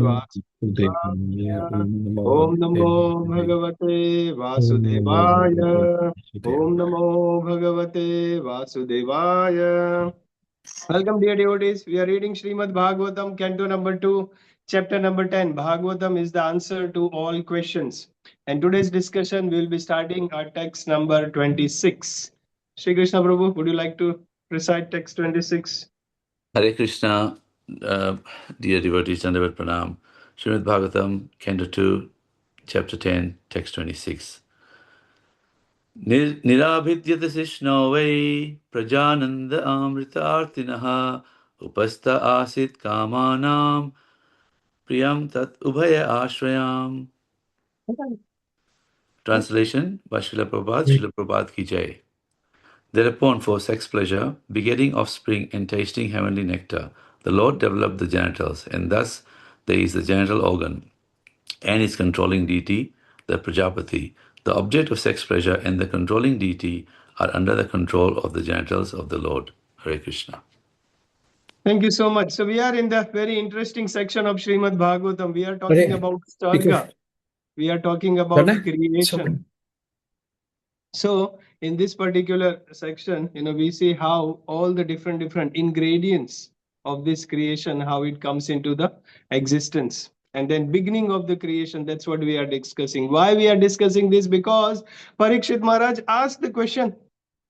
Vasudevaya. Om Namo Bhagavate Vasudevaya. Om Namo Bhagavate Vasudevaya. Welcome, dear devotees. We are reading Srimad Bhagavatam, Canto number 2, chapter number 10. Bhagavatam is the answer to all questions. And today's discussion, we will be starting our text number 26. Shri Krishna Prabhu, would you like to recite text 26? Hare Krishna, dear devotees, Dandavat Pranam. Srimad Bhagavatam, Canto 2, Chapter 10, Text 26. Nirabhidyata sishno vai prajananda amritartinaha upastha asit kamanam priyam tat ubhaya ashrayam. Translation by Srila Prabhupada ki jai. Thereupon, for sex pleasure, begetting offspring and tasting heavenly nectar, the Lord developed the genitals, and thus there is the genital organ and its controlling deity, the Prajapati. The object of sex pleasure and the controlling deity are under the control of the genitals of the Lord. Hare Krishna. Thank you so much. So we are in the very interesting section of Srimad Bhagavatam. We are talking about Sarga. We are talking about creation. So in this particular section, we see how all the different ingredients of this creation, how it comes into the existence. And then beginning of the creation, that's what we are discussing. Why we are discussing this? Because Parikshit Maharaj asked the question.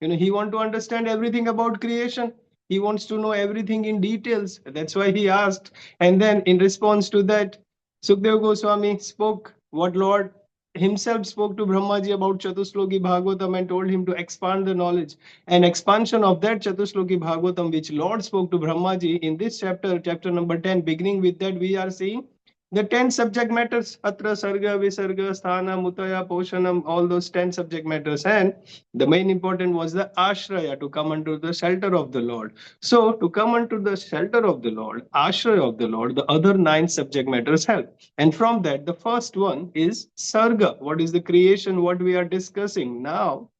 He wants to understand everything about creation. He wants to know everything in details. That's why he asked. And then in response to that, Sukadeva Goswami spoke what Lord himself spoke to Brahmaji about Chatusloki Bhagavatam and told him to expand the knowledge. And expansion of that Chatusloki Bhagavatam, which Lord spoke to Brahmaji in this chapter, chapter number 10, beginning with that, we are seeing the 10 subject matters, Atra, Sarga, Visarga, Sthana, Mutaya, Poshanam, all those 10 subject matters. And the main important was the Ashraya, to come under the shelter of the Lord. So to come under the shelter of the Lord, Ashraya of the Lord, the other 9 subject matters help. And from that, the first one is Sarga. What is the creation, what we are discussing now?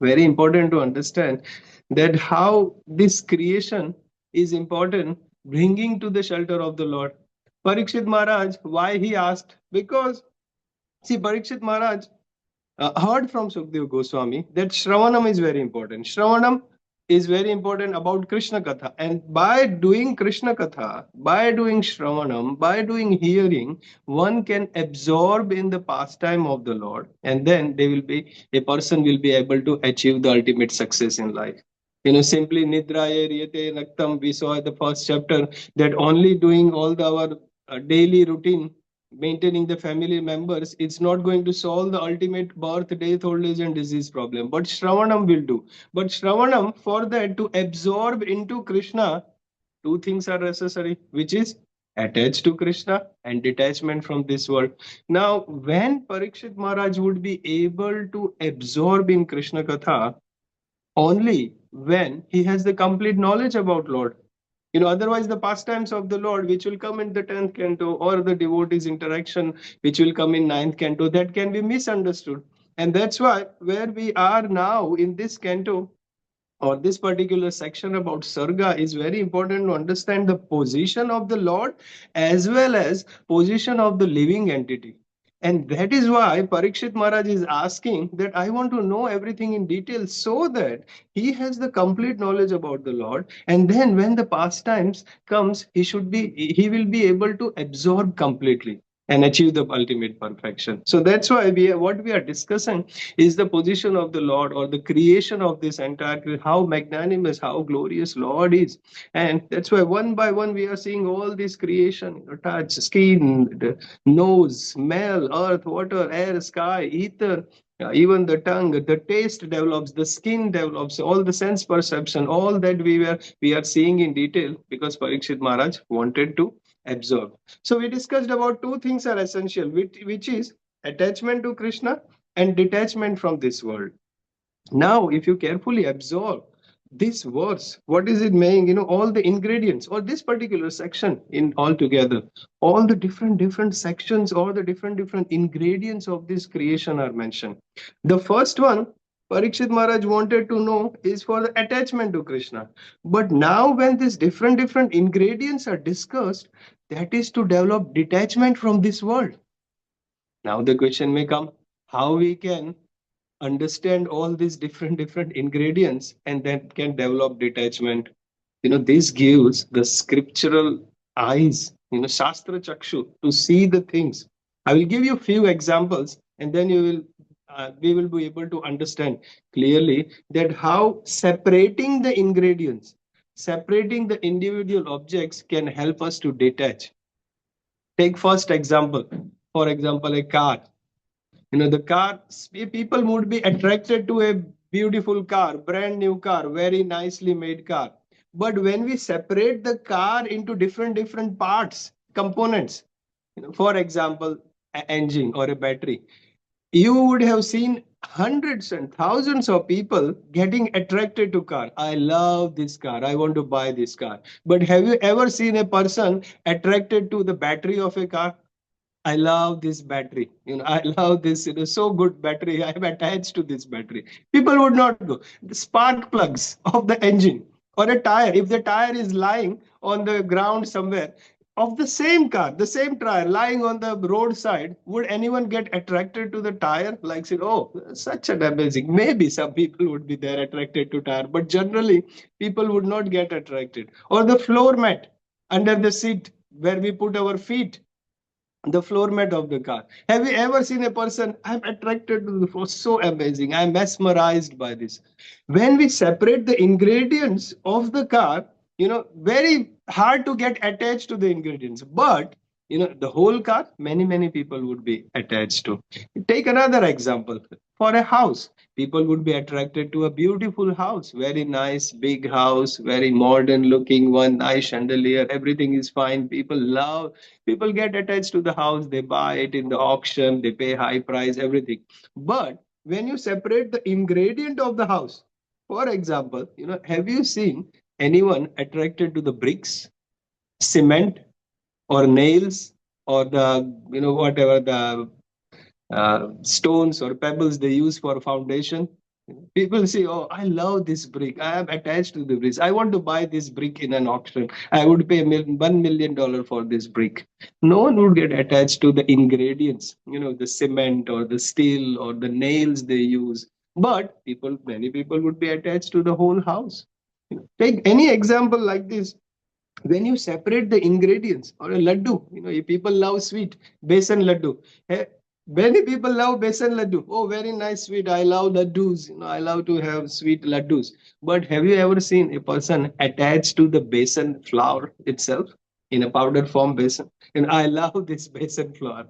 Very important to understand that how this creation is important, bringing to the shelter of the Lord. Parikshit Maharaj, why he asked? Because, see, Parikshit Maharaj heard from Sukadeva Goswami that Shravanam is very important. Shravanam is very important about Krishna Katha. And by doing Krishna Katha, by doing Shravanam, by doing hearing, one can absorb in the pastime of the Lord. And then a person will be able to achieve the ultimate success in life. Simply Nidraya Riyate Naktam, we saw at the first chapter that only doing all our daily routine, maintaining the family members, it's not going to solve the ultimate birth, death, old age and disease problem. But Shravanam will do. But Shravanam, for that to absorb into Krishna, 2 things are necessary, which is attached to Krishna and detachment from this world. Now, when Parikshit Maharaj would be able to absorb in Krishna Katha, only when he has the complete knowledge about Lord. Otherwise the pastimes of the Lord, which will come in the 10th canto, or the devotees interaction, which will come in 9th canto, that can be misunderstood. And that's why where we are now in this canto, or this particular section about Sarga, is very important to understand the position of the Lord as well as position of the living entity. And that is why Parikshit Maharaj is asking that I want to know everything in detail, so that he has the complete knowledge about the Lord. And then when the pastimes comes, he will be able to absorb completely and achieve the ultimate perfection. So that's why what we are discussing is the position of the Lord, or the creation of this entire, how magnanimous, how glorious Lord is. And that's why one by one we are seeing all this creation, touch, skin, the nose, smell, earth, water, air, sky, ether, even the tongue, the taste develops, the skin develops, all the sense perception, all that we are seeing in detail, because Parikshit Maharaj wanted to absorb. So we discussed about 2 things are essential, which is attachment to Krishna and detachment from this world. Now, if you carefully absorb this verse, what is it meaning? All the ingredients, or this particular section in all together, all the different sections, or the different ingredients of this creation are mentioned. The first one, Parikshit Maharaj wanted to know is for the attachment to Krishna. But now when these different ingredients are discussed, that is to develop detachment from this world. Now the question may come, how we can understand all these different ingredients and then can develop detachment. This gives the scriptural eyes, shastra chakshu, to see the things. I will give you a few examples, and then we will be able to understand clearly that how separating the ingredients, separating the individual objects can help us to detach. Take first example, for example, a car. The car, people would be attracted to a beautiful car, brand new car, very nicely made car. But when we separate the car into different parts, components, for example, an engine or a battery, you would have seen hundreds and thousands of people getting attracted to car. I love this car. I want to buy this car. But have you ever seen a person attracted to the battery of a car? I love this battery. I love this, so good battery. I am attached to this battery. People would not go. The spark plugs of the engine or a tire, if the tire is lying on the ground somewhere, of the same car, the same tire lying on the roadside, would anyone get attracted to the tire? Like, say, oh, such an amazing. Maybe some people would be there attracted to tire, but generally people would not get attracted. Or the floor mat under the seat where we put our feet, the floor mat of the car. Have you ever seen a person, I'm attracted to the floor, so amazing, I'm mesmerized by this. When we separate the ingredients of the car, very hard to get attached to the ingredients. But the whole car, many people would be attached to. Take another example. For a house, people would be attracted to a beautiful house, very nice big house, very modern looking one, nice chandelier, everything is fine. People get attached to the house, they buy it in the auction, they pay high price, everything. But when you separate the ingredient of the house, for example, have you seen anyone attracted to the bricks, cement, or nails, or the whatever the stones or pebbles they use for foundation? People say, oh, I love this brick, I am attached to the bricks, I want to buy this brick in an auction, I would pay $1 million for this brick. No one would get attached to the ingredients, the cement or the steel or the nails they use. But many people would be attached to the whole house. Take any example like this. When you separate the ingredients, or a laddu, if people love sweet, besan laddu. eh, Many people love besan laddu. Oh, very nice sweet, I love laddus, I love to have sweet laddus. But have you ever seen a person attached to the besan flour itself, in a powder form besan? And I love this besan flour.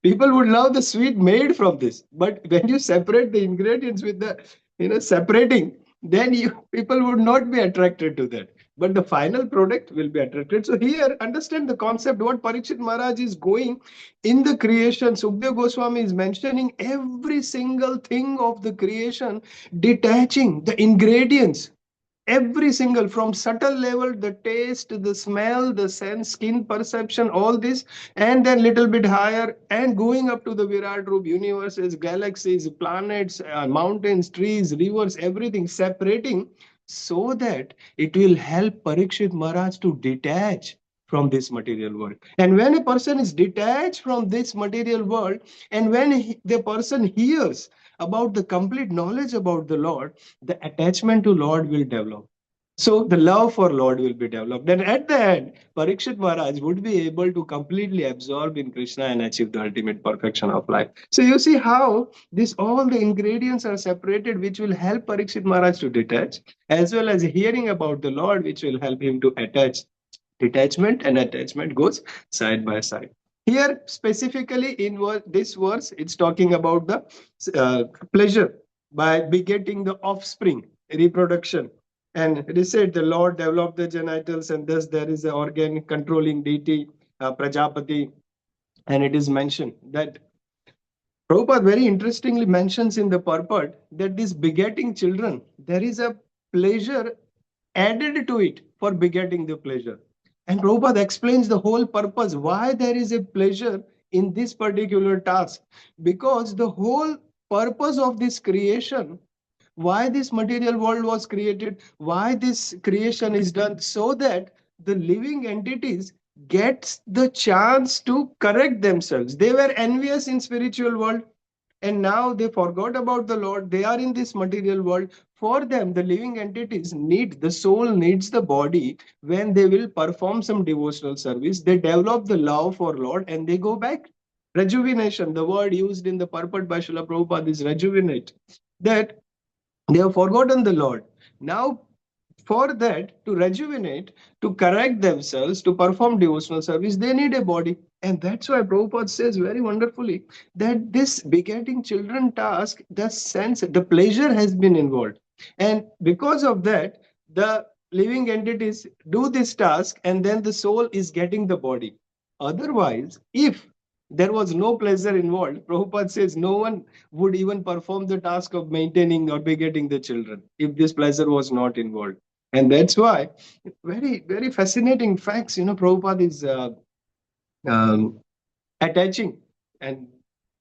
People would love the sweet made from this. But when you separate the ingredients with the separating, then you people would not be attracted to that, but the final product will be attracted. So here, understand the concept, what Parikshit Maharaj is going in the creation. Sukdev Goswami is mentioning every single thing of the creation, detaching the ingredients, every single, from subtle level, the taste, the smell, the sense, skin perception, all this, and then little bit higher and going up to the Virat Roop, universes, galaxies, planets, mountains, trees, rivers, everything, separating, so that it will help Parikshit Maharaj to detach from this material world. And when a person is detached from this material world, and when the person hears about the complete knowledge about the Lord, the attachment to Lord will develop. So the love for Lord will be developed. And at the end, Parikshit Maharaj would be able to completely absorb in Krishna and achieve the ultimate perfection of life. So you see how all the ingredients are separated, which will help Parikshit Maharaj to detach, as well as hearing about the Lord, which will help him to attach. Detachment and attachment goes side by side. Here, specifically in this verse, it's talking about the pleasure by begetting the offspring, reproduction. And it is said the Lord developed the genitals, and thus there is an organ controlling deity, Prajapati. And it is mentioned that Prabhupada very interestingly mentions in the purport that this begetting children, there is a pleasure added to it for begetting the pleasure. And Prabhupada explains the whole purpose, why there is a pleasure in this particular task. Because the whole purpose of this creation why this material world was created, why this creation is done, so that the living entities gets the chance to correct themselves. They were envious in spiritual world, and now they forgot about the Lord. They are in this material world. For them, the living entities need, the soul needs the body. When they will perform some devotional service, they develop the love for Lord and they go back. Rejuvenation, the word used in the purport by Srila Prabhupada is rejuvenate, that they have forgotten the Lord. Now, for that to rejuvenate, to correct themselves, to perform devotional service, they need a body. And that's why Prabhupada says very wonderfully that this begetting children task, the sense, the pleasure has been involved. And because of that, the living entities do this task and then the soul is getting the body. Otherwise, if there was no pleasure involved, Prabhupada says no one would even perform the task of maintaining or begetting the children if this pleasure was not involved. And that's why very, very fascinating facts, Prabhupada is um, attaching, and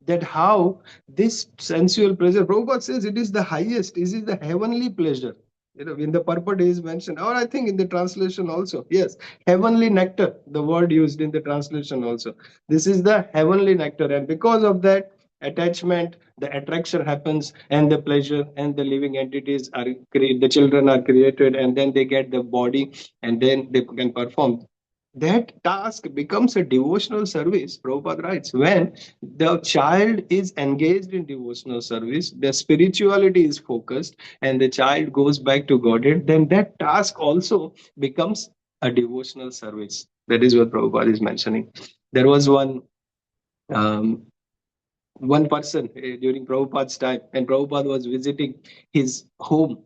that how this sensual pleasure, Prabhupada says it is the highest, it is the heavenly pleasure. In the purport is mentioned, or I think in the translation also, yes, heavenly nectar, the word used in the translation also. This is the heavenly nectar, and because of that attachment, the attraction happens, and the pleasure, and the living entities are created, the children are created, and then they get the body, and then they can perform. That task becomes a devotional service. Prabhupada writes, when the child is engaged in devotional service, the spirituality is focused, and the child goes back to Godhead, then that task also becomes a devotional service. That is what Prabhupada is mentioning. There was um, one person during Prabhupada's time, and Prabhupada was visiting his home.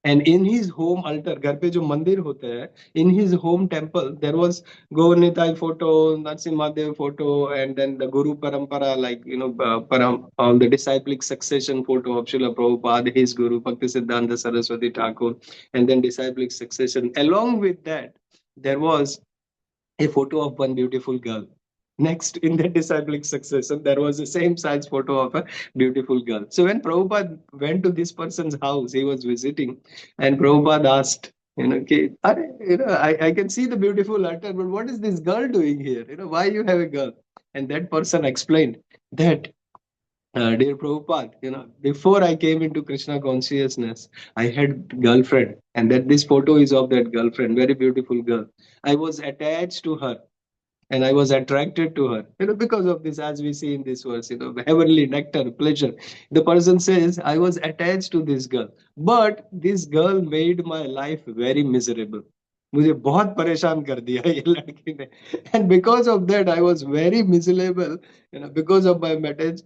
And in his home altar, घर पे जो मंदिर होता है, in his home temple, there was Gaurnitai photo, Narasimhadev photo, and then the Guru Parampara, like, all the disciplic succession photo of Srila Prabhupada, his Guru, Bhaktisiddhanta Saraswati Thakur, and then disciplic succession. Along with that, there was a photo of one beautiful girl. Next, in the disciplic succession, there was the same size photo of a beautiful girl. So when Prabhupada went to this person's house, he was visiting, and Prabhupada asked, I can see the beautiful altar, but what is this girl doing here? Why you have a girl? And that person explained that, dear Prabhupada, before I came into Krishna consciousness, I had girlfriend, and that this photo is of that girlfriend, very beautiful girl. I was attached to her, and I was attracted to her, because of this, as we see in this verse, heavenly nectar, pleasure. The person says, I was attached to this girl, but this girl made my life very miserable. मुझे बहुत परेशान कर दिया ये लड़की ने, and because of that I was very miserable. Because of my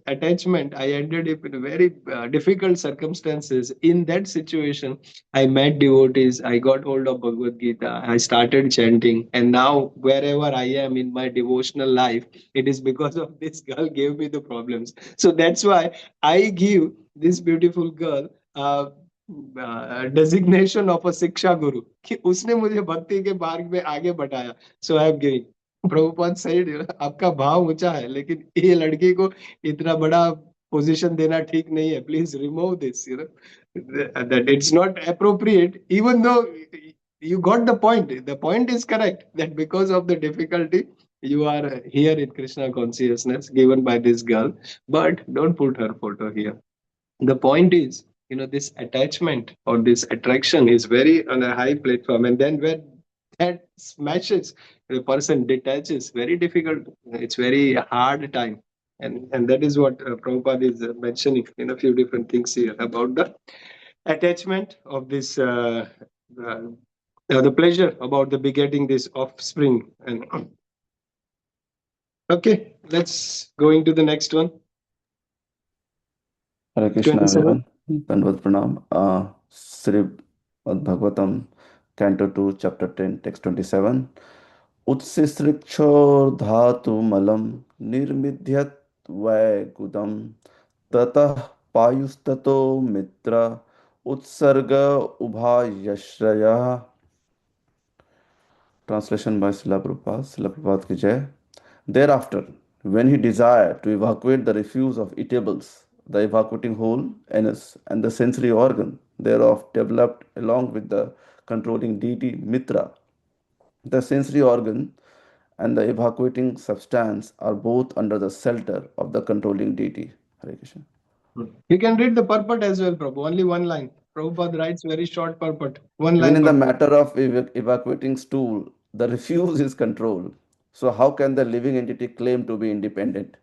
attachment, I ended up in very difficult circumstances. In that situation, I met devotees, I got hold of Bhagavad Gita, I started chanting, and now wherever I am in my devotional life, it is because of this girl gave me the problems. So that's why I give this beautiful girl designation of a शिक्षा गुरु, कि उसने मुझे भक्ति के मार्ग में आगे बढ़ाया. So I am giving. Prabhupada said, आपका भाव ऊंचा है, लेकिन ये लड़की को इतना बड़ा पोजीशन देना ठीक नहीं है. Please remove this, that it's not appropriate, even though you got the point. The point is correct, that because of the difficulty, you are here in Krishna consciousness given by this girl, but don't put her photo here. The point is, this attachment or this attraction is very on a high platform, and then when that smashes, the person detaches, very difficult, it's very hard time. And that is what Prabhupada is mentioning in a few different things here about the attachment of this the pleasure about the begetting this offspring. And okay, let's go into the next one. Hare Krishna, 27. everyone. Dandavat Pranam. Srimad Bhagavatam, Canto 2, Chapter 10, Text 27. Utsisrikshor dhatu malam nirmidhyat vaigudam tatah payustato mitra utsarga ubhayashraya. Translation by Srila Prabhupada. Srila Prabhupada ki jai. Thereafter, when he desired to evacuate the refuse of eatables the evacuating hole, anus, and the sensory organ thereof developed along with the controlling deity Mitra. The sensory organ and the evacuating substance are both under the shelter of the controlling deity. Hare Krishna. You can read the purport as well, Prabhu. Only one line. Prabhupada writes very short purport. One Even line in the purport. matter of evacuating stool, the refuse is controlled. So how can the living entity claim to be independent?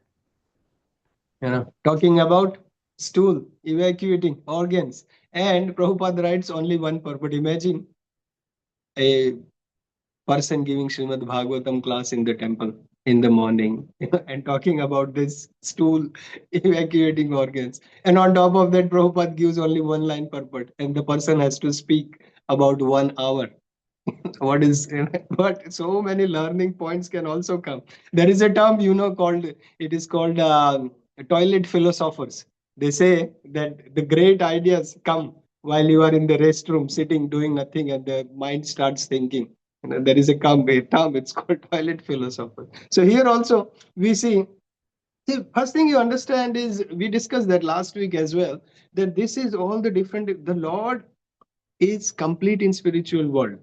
Talking about stool, evacuating organs, and Prabhupada writes only one purport. Imagine a person giving Srimad Bhagavatam class in the temple in the morning and talking about this stool evacuating organs. And on top of that, Prabhupada gives only one line purport, and the person has to speak about 1 hour. What is, but so many learning points can also come. There is a term, called, it is called toilet philosophers. They say that the great ideas come while you are in the restroom sitting doing nothing, and the mind starts thinking. There is a term, it's called toilet philosopher. So here also we see, first thing you understand is, we discussed that last week as well, that this is all the different, the Lord is complete in spiritual world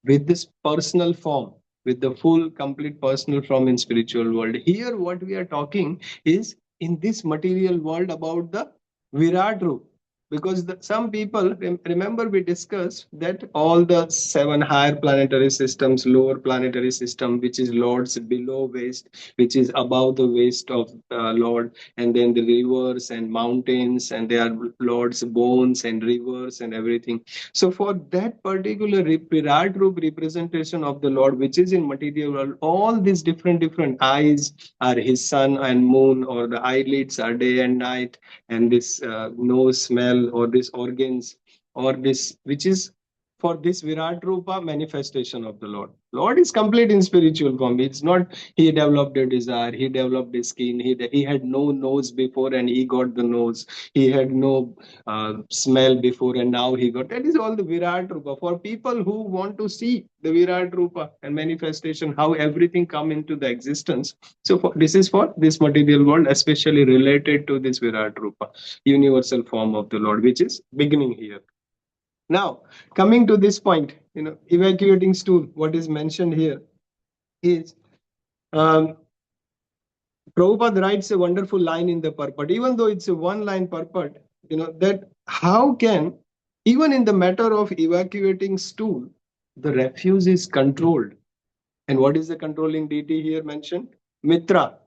with this personal form, with the full complete personal form in spiritual world. Here what we are talking is in this material world about the Virat Roop, because some people remember we discussed that all the 7 higher planetary systems, lower planetary system, which is Lord's below waist, which is above the waist of Lord, and then the rivers and mountains, and they are Lord's bones and rivers and everything. So for that particular Virat Roop representation of the Lord, which is in material world, all these different eyes are his sun and moon, or the eyelids are day and night, and this nose, smell, or this organs, or this, which is for this Virat Rupa manifestation of the Lord. Lord is complete in spiritual form. It's not he developed a desire, he developed a skin, he had no nose before and he got the nose. He had no smell before and now he got. That is all the Virat Rupa. For people who want to see the Virat Rupa and manifestation, how everything come into the existence. So this is for this material world, especially related to this Virat Rupa, universal form of the Lord, which is beginning here. Now, coming to this point, evacuating stool, what is mentioned here is, Prabhupada writes a wonderful line in the purport, even though it's a one-line purport, that how can, even in the matter of evacuating stool, the refuse is controlled. And what is the controlling deity here mentioned? Mitra.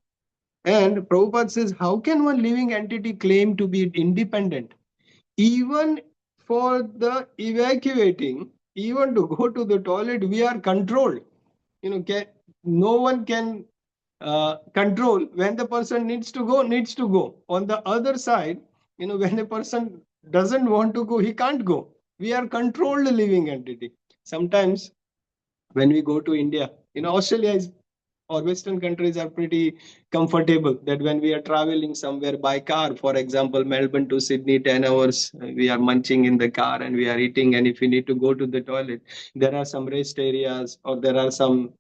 And Prabhupada says, how can one living entity claim to be independent? Even for the evacuating, even to go to the toilet, we are controlled. No one can control. When the person needs to go. On the other side, when a person doesn't want to go, he can't go. We are controlled living entity. Sometimes when we go to India, Australia is, or Western countries are pretty comfortable, that when we are traveling somewhere by car, for example, Melbourne to Sydney, 10 hours, we are munching in the car and we are eating. And if we need to go to the toilet, there are some rest areas, or there are some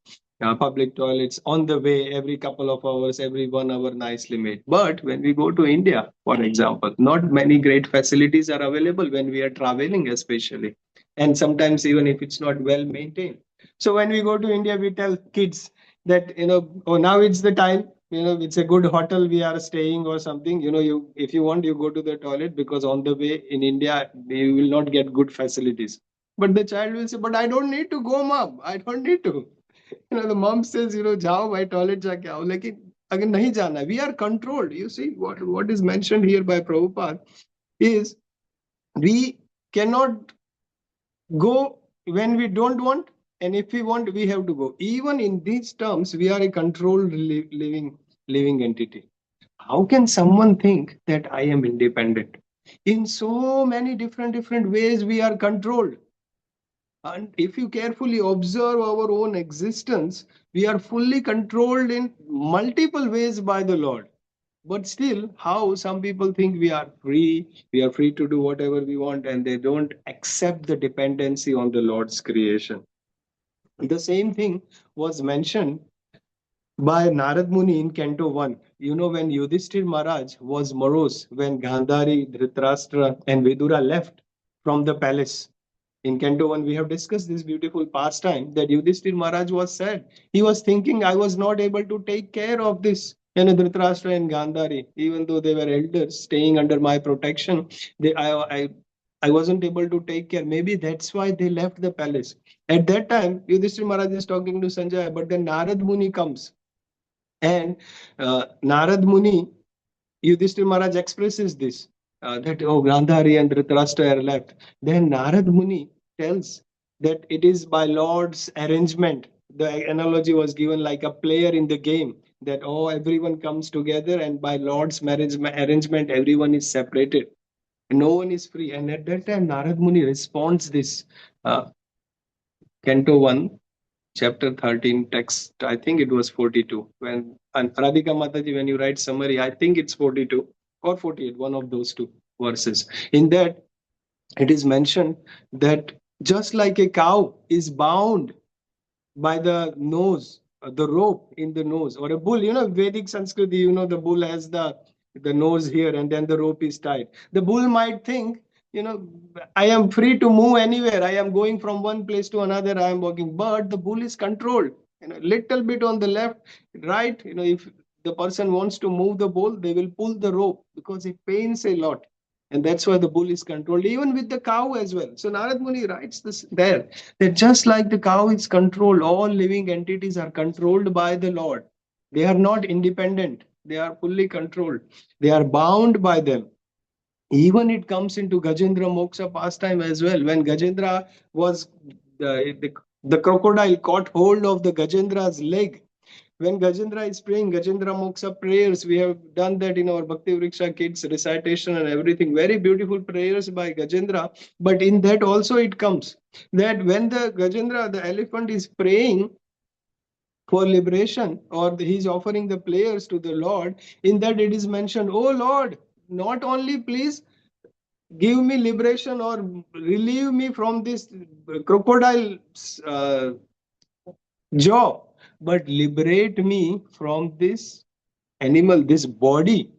public toilets on the way, every couple of hours, every 1 hour, nicely made. But when we go to India, for example, not many great facilities are available when we are traveling, especially. And sometimes even if it's not well maintained. So when we go to India, we tell kids that, oh, now it's the time, it's a good hotel we are staying or something. If you want, you go to the toilet, because on the way in India, you will not get good facilities. But the child will say, but I don't need to go, mom. I don't need to. The mom says, jao bhai, toilet ja ke aao. Lekin agar nahi jana, we are controlled. You see, what is mentioned here by Prabhupada is, we cannot go when we don't want, and if we want, we have to go. Even in these terms, we are a controlled living entity. How can someone think that I am independent? In so many different ways, we are controlled. And if you carefully observe our own existence, we are fully controlled in multiple ways by the Lord. But still, how some people think we are free to do whatever we want, and they don't accept the dependency on the Lord's creation. The same thing was mentioned by Narad Muni in Canto 1. You know, when Yudhishthir Maharaj was morose, when Gandhari, Dhritarashtra, and Vidura left from the palace. In Canto 1, we have discussed this beautiful pastime that Yudhishthir Maharaj was sad. He was thinking, I was not able to take care of this. Dhritarashtra and Gandhari, even though they were elders staying under my protection, I wasn't able to take care. Maybe that's why they left the palace. At that time, Yudhishthir Maharaj is talking to Sanjaya, but then Narad Muni comes. And Narad Muni, Yudhishthir Maharaj expresses this, that, oh, Gandhari and Dhritarashtra are left. Then Narad Muni tells that it is by Lord's arrangement. The analogy was given like a player in the game, that, oh, everyone comes together and by Lord's marriage arrangement, everyone is separated. No one is free. And at that time, Narad Muni responds this, Canto 1, chapter 13, text, I think it was 42. When and Radhika Mataji, when you write summary, I think it's 42 or 48, one of those two verses. In that, it is mentioned that just like a cow is bound by the nose, the rope in the nose, or a bull, Vedic Sanskriti, the bull has the nose here and then the rope is tied. The bull might think, I am free to move anywhere. I am going from one place to another. I am walking, but the bull is controlled. Little bit on the left, right. If the person wants to move the bull, they will pull the rope because it pains a lot. And that's why the bull is controlled, even with the cow as well. So Narad Muni writes this there, that just like the cow is controlled, all living entities are controlled by the Lord. They are not independent. They are fully controlled. They are bound by them. Even it comes into Gajendra Moksha pastime as well. When Gajendra was, the crocodile caught hold of the Gajendra's leg. When Gajendra is praying, Gajendra Moksha prayers, we have done that in our Bhakti Vriksha kids recitation and everything. Very beautiful prayers by Gajendra. But in that also it comes that when the Gajendra, the elephant, is praying for liberation, or he's offering the prayers to the Lord, in that it is mentioned, oh Lord, not only please give me liberation or relieve me from this crocodile jaw, but liberate me from this animal, this body,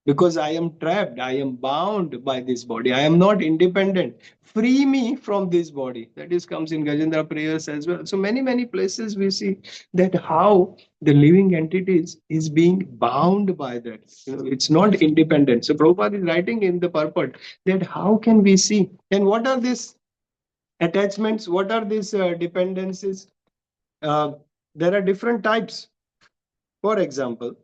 because I am trapped, I am bound by this body, I am not independent. Free me from this body. That is comes in Gajendra prayers as well. So many places we see that how the living entities is being bound by that. It's not independent. So Prabhupada is writing in the purport that how can we see, and what are these attachments, what are these dependencies? There are different types. For example,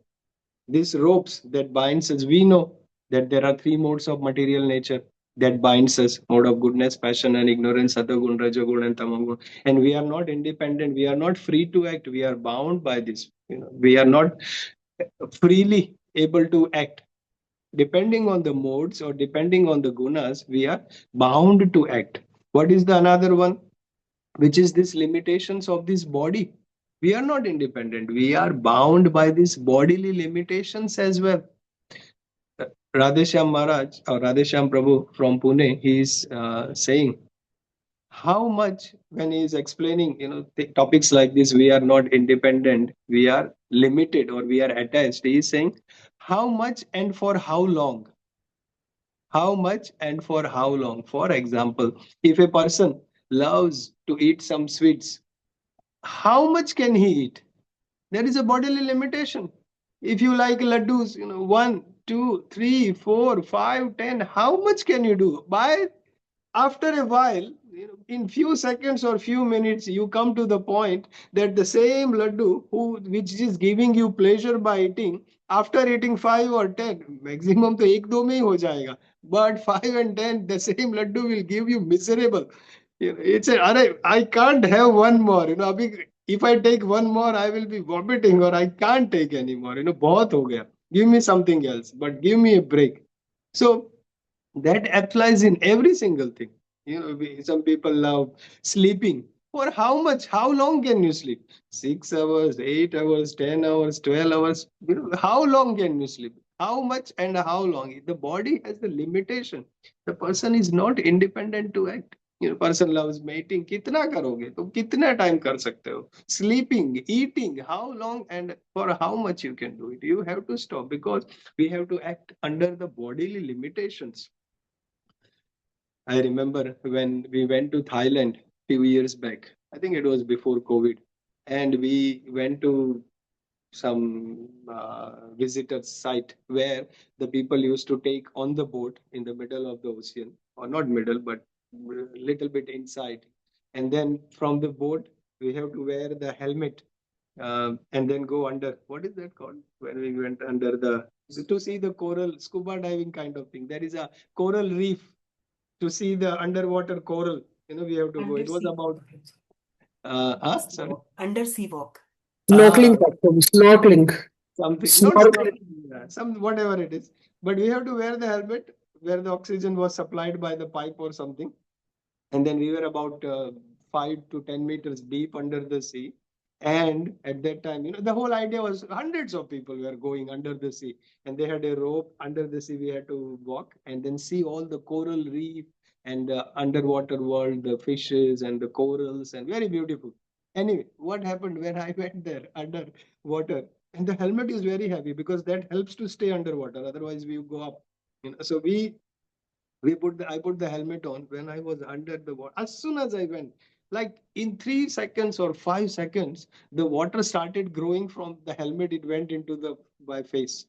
these ropes that binds us, we know that there are three modes of material nature that binds us: mode of goodness, passion, and ignorance, satagun, rajagun, and tamagun. And we are not independent. We are not free to act. We are bound by this. We are not freely able to act. Depending on the modes or depending on the gunas, we are bound to act. What is the another one? Which is these limitations of this body. We are not independent. We are bound by these bodily limitations as well. Radheshyam Maharaj or Radheshyam Prabhu from Pune, he is saying how much, when he is explaining, topics like this, we are not independent, we are limited or we are attached. He is saying how much and for how long. How much and for how long? For example, if a person loves to eat some sweets, how much can he eat? There is a bodily limitation. If you like laddus, 1, 2, 3, 4, 5, 10, how much can you do? After a while, in few seconds or few minutes, you come to the point that the same laddu, which is giving you pleasure by eating, after eating 5 or 10, maximum to 1-2 mein hi ho jayega. But 5 and 10, the same laddu will give you miserable. I can't have one more. If I take one more, I will be vomiting or I can't take anymore. Bahut ho gaya. Give me something else, but give me a break. So that applies in every single thing. Some people love sleeping. For how much? How long can you sleep? 6 hours, 8 hours, 10 hours, 12 hours. How long can you sleep? How much and how long? The body has the limitation. The person is not independent to act. person loves mating, कितना करोगे? तुम कितना time कर सकते हो? Sleeping, eating, how long and for how much you can do it? You have to stop because we have to act under the bodily limitations. I remember when we went to Thailand few years back. I think it was before COVID, and we went to some visitor site where the people used to take on the boat in the middle of the ocean, or not middle, but little bit inside. And then from the boat, we have to wear the helmet and then go under. What is that called? When we went under to see the coral, scuba diving kind of thing. There is a coral reef to see the underwater coral. We have to go. It was about sorry, undersea walk. Snorkeling, snorkeling. Something, Snorkeling. not some whatever it is. But we have to wear the helmet where the oxygen was supplied by the pipe or something. And then we were about 5 to 10 meters deep under the sea. And at that time, the whole idea was hundreds of people were going under the sea, and they had a rope under the sea. We had to walk and then see all the coral reef and the underwater world, the fishes and the corals, and very beautiful. Anyway, what happened when I went there underwater? And the helmet is very heavy because that helps to stay underwater. Otherwise, we go up. So I put the helmet on when I was under the water. As soon as I went, like in 3 seconds or 5 seconds, the water started growing from the helmet. It went into my face.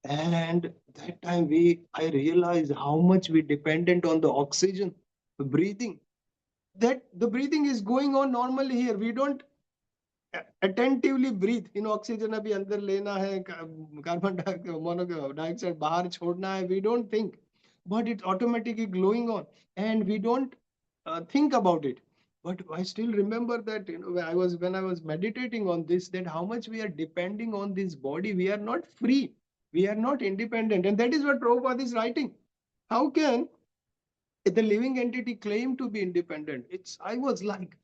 And that time I realized how much we dependent on the oxygen, the breathing. That the breathing is going on normally here. We don't attentively breathe. Oxygen abhi andar lena hai, carbon dioxide bahar chhodna hai. We don't think, but it's automatically going on, and we don't think about it. But I still remember that when I was meditating on this, that how much we are depending on this body. We are not free. We are not independent, and that is what Prabhupada is writing. How can the living entity claim to be independent? I was like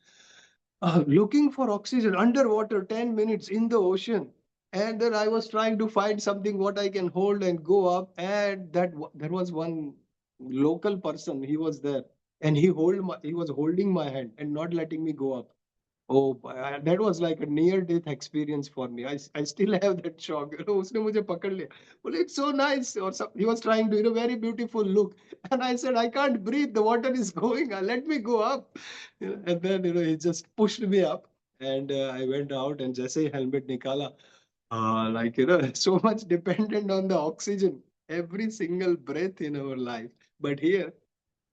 looking for oxygen underwater, 10 minutes in the ocean. And then I was trying to find something what I can hold and go up. And there was one local person. He was there, and he was holding my hand and not letting me go up. Oh, that was like a near-death experience for me. I still have that shock. उसने मुझे पकड़ लिया. Well, it's so nice. Or he was trying to, very beautiful look. And I said, I can't breathe. The water is going. Let me go up. And then, he just pushed me up. And I went out, and जैसे ही helmet निकाला, so much dependent on the oxygen. Every single breath in our life. But here,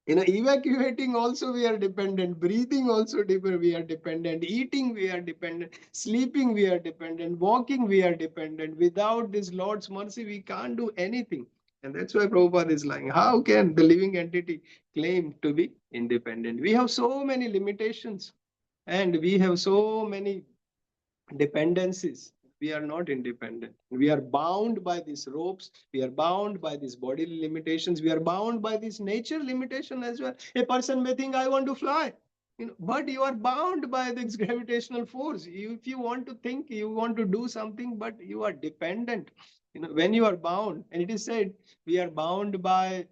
evacuating also we are dependent, breathing also we are dependent, eating we are dependent, sleeping we are dependent, walking we are dependent. Without this Lord's mercy, we can't do anything. And that's why Prabhupada is lying. How can the living entity claim to be independent? We have so many limitations, and we have so many dependencies. We are not independent. We are bound by these ropes. We are bound by these bodily limitations. We are bound by this nature limitation as well. A person may think, I want to fly, but you are bound by this gravitational force. If you want to think, you want to do something, but you are dependent. When you are bound, and it is said, we are bound by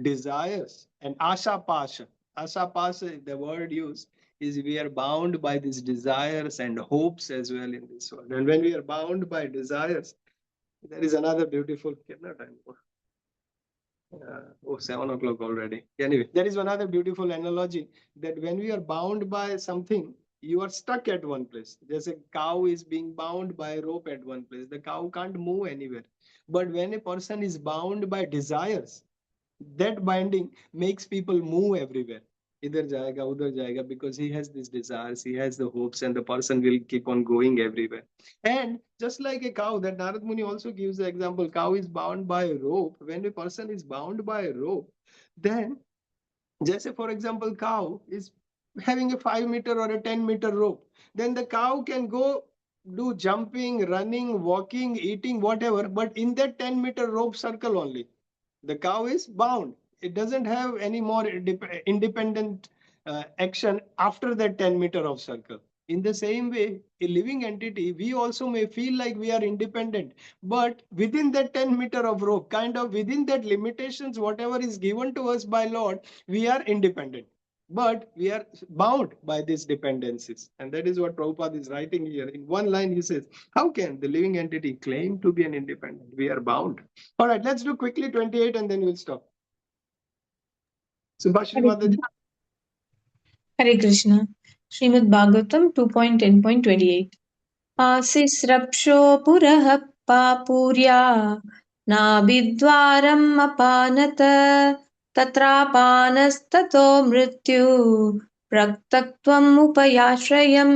desires and asha pasha. Asha pasha, the word used, is we are bound by these desires and hopes as well in this world. And when we are bound by desires, there is another beautiful, 7 o'clock already. Anyway, there is another beautiful analogy that when we are bound by something, you are stuck at one place. There's a cow is being bound by a rope at one place. The cow can't move anywhere. But when a person is bound by desires, that binding makes people move everywhere. Idhar jayega, udhar jayega, because he has these desires, he has the hopes, and the person will keep on going everywhere. And just like a cow, that Narad Muni also gives the example, cow is bound by a rope. When a person is bound by a rope, then, just say for example, cow is having a 5-meter or a 10-meter rope. Then the cow can go do jumping, running, walking, eating, whatever, but in that 10-meter rope circle only. The cow is bound. It doesn't have any more independent action after that 10-meter of circle. In the same way, a living entity, we also may feel like we are independent, but within that 10 meter of rope, kind of within that limitations, whatever is given to us by Lord, we are independent. But we are bound by these dependencies. And that is what Prabhupada is writing here. In one line, he says, how can the living entity claim to be an independent? We are bound. All right, let's do quickly 28 and then we'll stop. Subhashri Mataji. Hare Krishna. Srimad Bhagavatam 2.10.28. आसिस्रप्शो पुरः पापूर्या नाभिद्वारम् अपानत तत्रापानस्ततो मृत्यु रक्तत्वम् उपयाश्रयम्.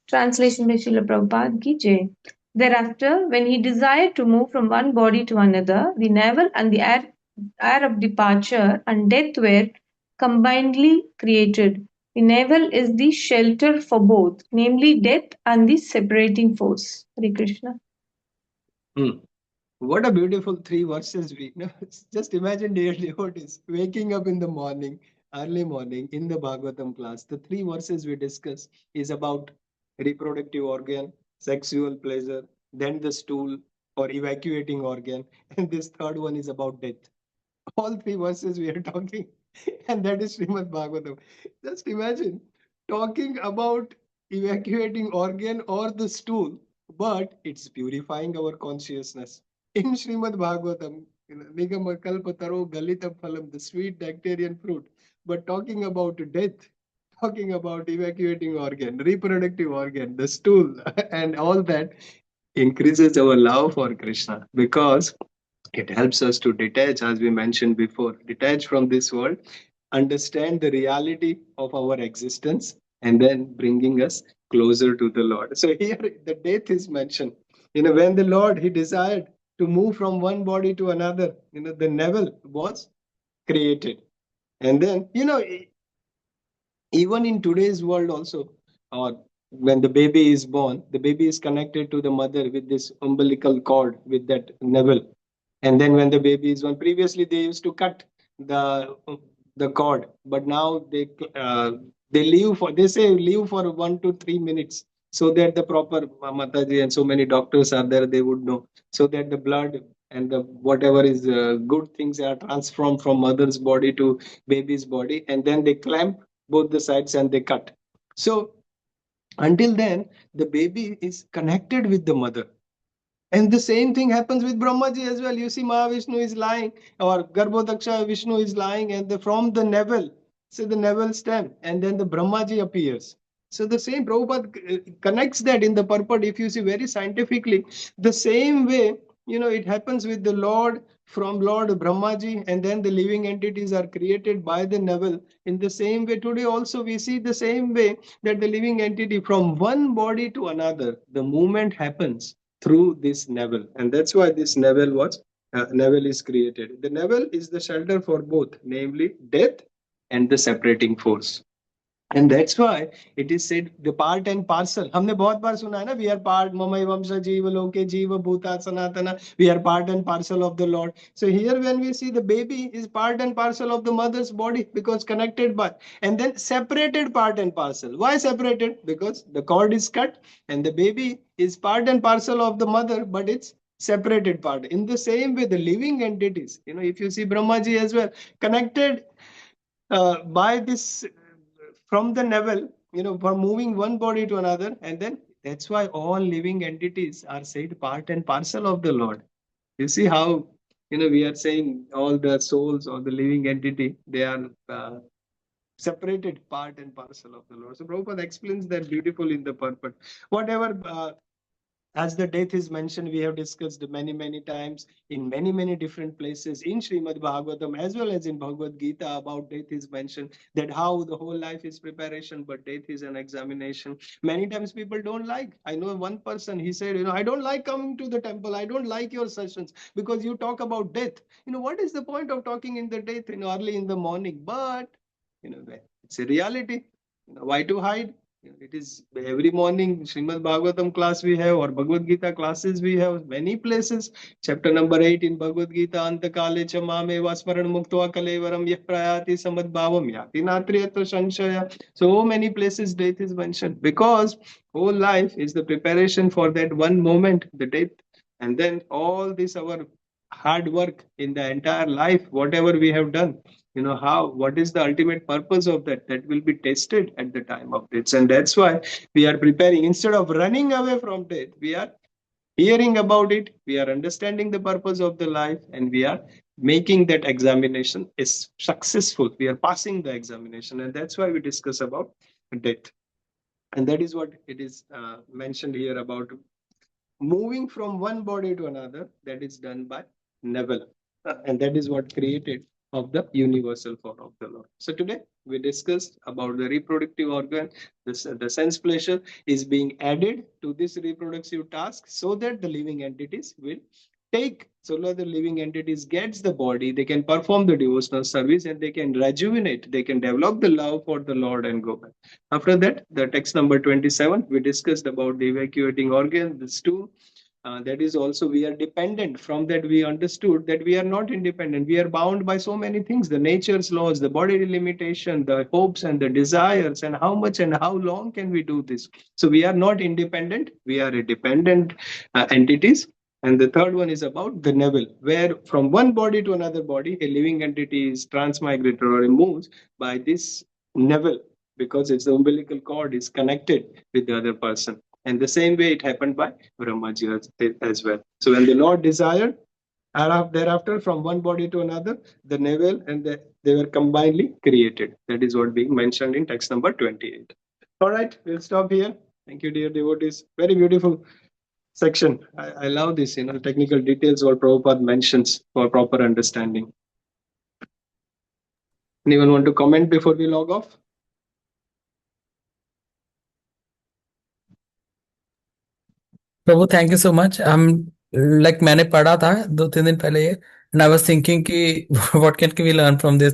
Translation by Srila Prabhupada ki Jai. Thereafter, when he desired to move from one body to another, the navel and the air of departure and death were combinedly created. The navel is the shelter for both, namely death and the separating force. Hare Krishna. What a beautiful 3 verses we know. Just imagine, dear devotees, waking up in the morning, early morning in the Bhagavatam class. The 3 verses we discuss is about reproductive organ, sexual pleasure, then the stool or evacuating organ, and this third one is about death. All 3 verses we are talking, and that is Srimad Bhagavatam. Just imagine talking about evacuating organ or the stool, but it's purifying our consciousness. In Srimad Bhagavatam, Nigama Kalpataro Galitam Phalam, the sweet nectarian fruit, but talking about death, talking about evacuating organ, reproductive organ, the stool, and all that increases our love for Krishna, because it helps us to detach, as we mentioned before, detach from this world, understand the reality of our existence, and then bringing us closer to the Lord. So here the death is mentioned. When the Lord, he desired to move from one body to another, the navel was created. And then, even in today's world also, or when the baby is born, the baby is connected to the mother with this umbilical cord, with that navel. And then when the baby is born, previously they used to cut the cord, but now they say leave for 1 to 3 minutes, so that the proper Mataji and so many doctors are there, they would know, so that the blood and the whatever is good things are transformed from mother's body to baby's body, and then they clamp both the sides and they cut. So until then, the baby is connected with the mother. And the same thing happens with Brahmaji as well. You see, Mahavishnu is lying, or Garbhodaksha Vishnu is lying, and from the navel, so the navel stem, and then the Brahmaji appears. So the same Prabhupada connects that in the purport, if you see very scientifically, the same way, it happens with the Lord, from Lord Brahmaji, and then the living entities are created by the navel. In the same way, today also we see the same way, that the living entity from one body to another, the movement happens through this navel, and that's why this navel is created. The navel is the shelter for both, namely death and the separating force. And that's why it is said the part and parcel. हमने बहुत बार सुना है ना, we are part mama vamsa jiva loke jiva bhuta sanatana, we are part and parcel of the Lord. So here when we see the baby is part and parcel of the mother's body, because connected by, and then separated part and parcel. Why separated? Because the cord is cut, and the baby is part and parcel of the mother, but it's separated part. In the same way, the living entities, if you see Brahmaji as well, connected by this from the navel, for moving one body to another. And then that's why all living entities are said part and parcel of the Lord. You see how, we are saying all the souls or the living entity, they are separated part and parcel of the Lord. So Prabhupada explains that beautifully in the purport. Whatever as the death is mentioned, we have discussed many times in many different places in Srimad Bhagavatam as well as in Bhagavad Gita. About death is mentioned, that how the whole life is preparation, but death is an examination. Many times people don't like. I know one person, he said, I don't like coming to the temple. I don't like your sessions because you talk about death. What is the point of talking in the death early in the morning? But it's a reality. Why to hide? It is every morning Srimad Bhagavatam class we have, or Bhagavad Gita classes we have, many places. Chapter number 8 in Bhagavad Gita, Antakale cha mame vasmaran muktva kalevaram yah prayati samad bhavam yati natriyatra sanshaya. So many places death is mentioned, because whole life is the preparation for that one moment, the death. And then all this our hard work in the entire life, whatever we have done, what is the ultimate purpose of that will be tested at the time of death. And that's why we are preparing. Instead of running away from death, we are hearing about it, we are understanding the purpose of the life, and we are making that examination is successful. We are passing the examination, and that's why we discuss about death. And that is what it is mentioned here about moving from one body to another. That is done by Neville. And that is what created of the universal form of the Lord. So today we discussed about the reproductive organ. The sense pleasure is being added to this reproductive task, so that the living entities will take, so that the living entities gets the body, they can perform the devotional service, and they can rejuvenate, they can develop the love for the Lord and go back. After that, the text number 27, we discussed about the evacuating organ, the stool. That is also, we are dependent. From that we understood that we are not independent. We are bound by so many things, the nature's laws, the bodily limitation, the hopes and the desires, and how much and how long can we do this. So we are not independent, we are a dependent entities. And the third one is about the Neville, where from one body to another body, a living entity is transmigrated or moves by this Neville, because its umbilical cord is connected with the other person. And the same way it happened by Brahmaji as well. So when the Lord desired, thereafter from one body to another, the Neville and they were combinedly created. That is what being mentioned in text number 28. All right, we'll stop here. Thank you, dear devotees. Very beautiful section. I love this, technical details what Prabhupada mentions for proper understanding. Anyone want to comment before we log off? Prabhu thank you so much. Like मैंने पढ़ा था 2-3 दिन पहले ये, and I was thinking कि what can we learn from this,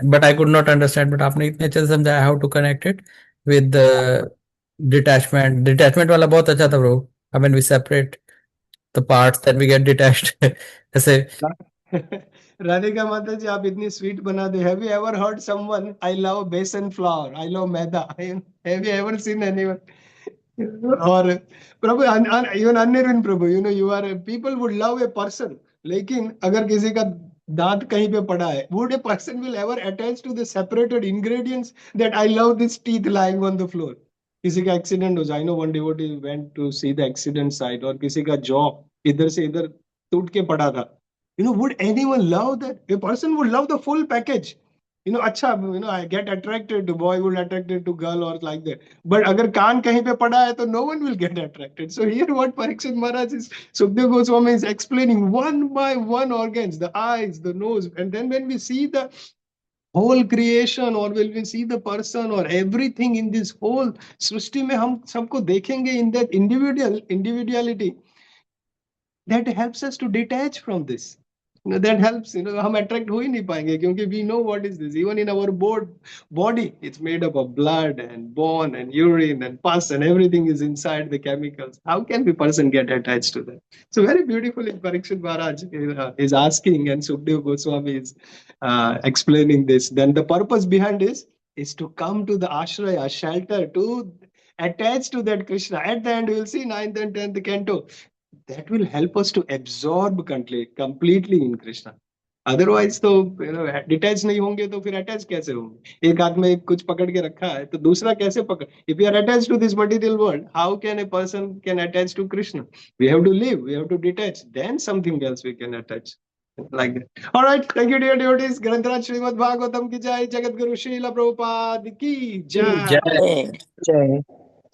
but I could not understand. But आपने इतने अच्छे से समझाया how to connect it with detachment वाला बहुत अच्छा था bro. I mean we separate the parts that we get detached. ऐसे राधिका माता जी, आप इतनी स्वीट बना दे. Have you ever heard someone, I love besan flour, I love maida? Have you ever seen anyone? और Prabhu, even Anirvin Prabhu, you are people would love a person, लेकिन अगर किसी का दांत कहीं पे पड़ा है, would a person will ever attach to the separated ingredients that I love this teeth lying on the floor? किसी का एक्सीडेंट हो जाए, I no one devotee went to see the accident site, और किसी का जॉ इधर से इधर टूट के पड़ा था. Would anyone love that? A person would love the full package. अच्छा, I get attracted to boy, would attracted to girl, or like that. But अगर कान कहीं पे पड़ा है, तो no one will get attracted. So here what Parikshit Maharaj is, Sukdev Goswami is explaining one by one organs, the eyes, the nose, and then when we see the whole creation, or when we see the person or everything in this whole सृष्टि में हम सबको देखेंगे in that individuality, that helps us to detach from this. That helps, हम attract हो ही नहीं पाएंगे, क्योंकि we know what is this. Even in our body, it's made up of blood and bone and urine and pus, and everything is inside the chemicals. How can the person get attached to that? So very beautifully Parikshit Maharaj is asking, and Sukdev Goswami is explaining this. Then the purpose behind this is to come to the ashraya, shelter, to attach to that Krishna. At the end, we will see 9th and 10th canto. That will help us to absorb completely in Krishna. Otherwise, तो detach नहीं होंगे तो फिर attach कैसे होंगे? एक हाथ में कुछ पकड़ के रखा है, तो दूसरा कैसे पकड़? If you are attached to this material world, how can a person can attach to Krishna? We have to live, we have to detach. Then something else we can attach. Like that. All right, thank you, dear devotees. Grantaraj Srimad Bhagavatam ki jai, Jagat Guru Srila Prabhupada ki jai. Jai.